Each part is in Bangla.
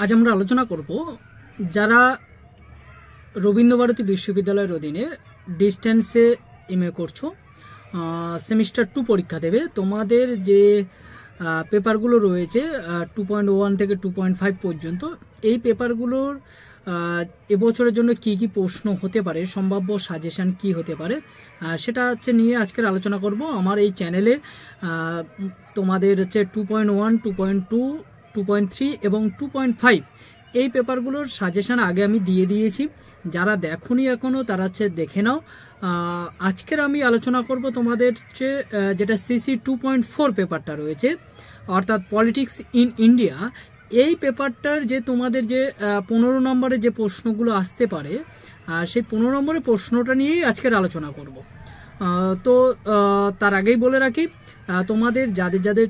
আজ আমরা আলোচনা করব যারা রবীন্দ্রভারতী বিশ্ববিদ্যালয়ের অধীনে ডিস্টেন্সে এমএ করছো, সেমিস্টার 2 পরীক্ষা দেবে। তোমাদের যে পেপারগুলো রয়েছে 2.1 থেকে 2.5 পর্যন্ত, এই পেপারগুলোর এবছরের জন্য কি কি প্রশ্ন হতে পারে, সম্ভাব্য সাজেশন কি হতে পারে, সেটা হচ্ছে নিয়ে আজকের আলোচনা করব। আমার এই চ্যানেলে তোমাদের হচ্ছে 2.1, 2.2, 2.3 এবং 2.5 এই পেপারগুলোর সাজেশন আগে আমি দিয়ে দিয়েছি। যারা দেখোনি এখনও তারা হচ্ছে দেখে নাও। আজকের আমি আলোচনা করব তোমাদের যেটা সিসি 2.4 পেপারটা রয়েছে, অর্থাৎ পলিটিক্স ইন ইন্ডিয়া। এই পেপারটার যে তোমাদের যে 15 নম্বরের যে প্রশ্নগুলো আসতে পারে, সেই 15 নম্বরের প্রশ্নটা নিয়েই আজকের আলোচনা করব। তো তার আগেই বলে রাখি, তোমাদের যাদের যাদের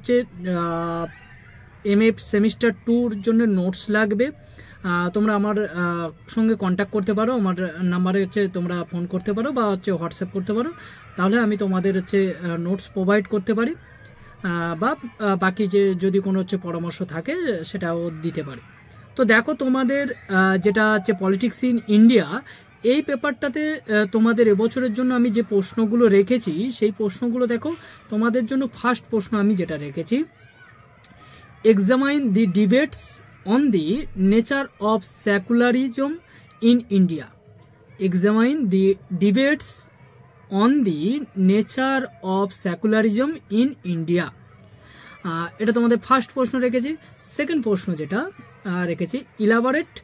এমএ সেমিস্টার 2-র জন্য নোটস লাগবে, তোমরা আমার সঙ্গে কন্ট্যাক্ট করতে পারো। আমার নাম্বারে তোমরা ফোন করতে পারো বা হোয়াটসঅ্যাপ করতে পারো, তাহলে আমি তোমাদের নোটস প্রোভাইড করতে পারি, বা বাকি যদি কোনো পরামর্শ থাকে সেটাও দিতে পারি। তো দেখো, তোমাদের যেটা পলিটিক্স ইন ইন্ডিয়া, এই পেপারটাতে তোমাদের এবছরের জন্য আমি যে প্রশ্নগুলো রেখেছি, সেই প্রশ্নগুলো দেখো। তোমাদের জন্য ফার্স্ট প্রশ্ন আমি যেটা রেখেছি, examine the debates on the nature of secularism in India. Examine the debates on the nature of secularism in India. এটা তোমাদের ফার্স্ট প্রশ্ন রেখেছি। সেকেন্ড প্রশ্ন যেটা রেখেছি, elaborate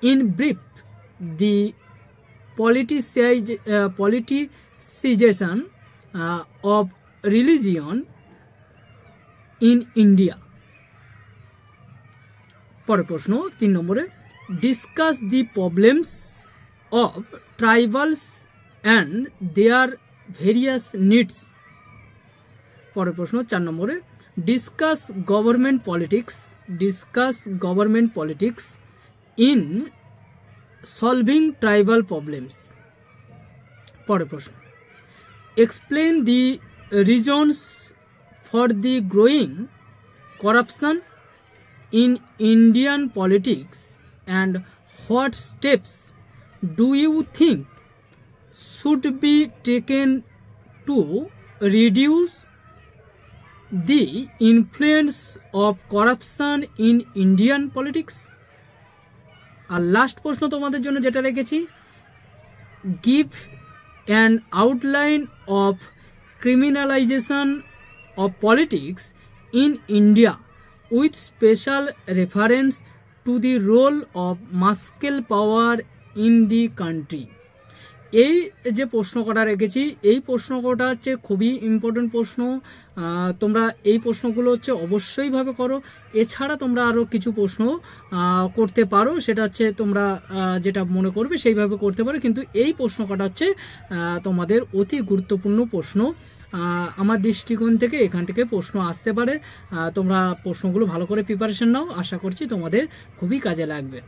in brief the politicization of religion in India. পরের প্রশ্ন 3 নম্বরে, discuss the problems of tribals and their various needs. পরের প্রশ্ন 4 নম্বরে, discuss government politics in solving tribal problems. পরের প্রশ্ন, explain the reasons for the growing corruption in Indian politics and what steps do you think should be taken to reduce the influence of corruption in Indian politics? আর লাস্ট প্রশ্ন তোমাদের জন্য যেটা রেখেছি, give an outline of criminalization of politics in India with special reference to the role of muscle power in the country. এই যে প্রশ্ন কটা রেখেছি, এই প্রশ্ন কটা খুবই ইম্পর্টেন্ট প্রশ্ন। তোমরা এই প্রশ্নগুলো অবশ্যই ভাবে করো। এছাড়া তোমরা আরও কিছু প্রশ্ন করতে পারো, সেটা তোমরা যেটা মনে করবে সেইভাবে করতে পারো, কিন্তু এই প্রশ্ন কটা তোমাদের অতি গুরুত্বপূর্ণ প্রশ্ন। আমার দৃষ্টিকোণ থেকে এখান থেকে প্রশ্ন আসতে পারে। তোমরা প্রশ্নগুলো ভালো করে প্রিপারেশন নাও, আশা করছি তোমাদের খুবই কাজে লাগবে।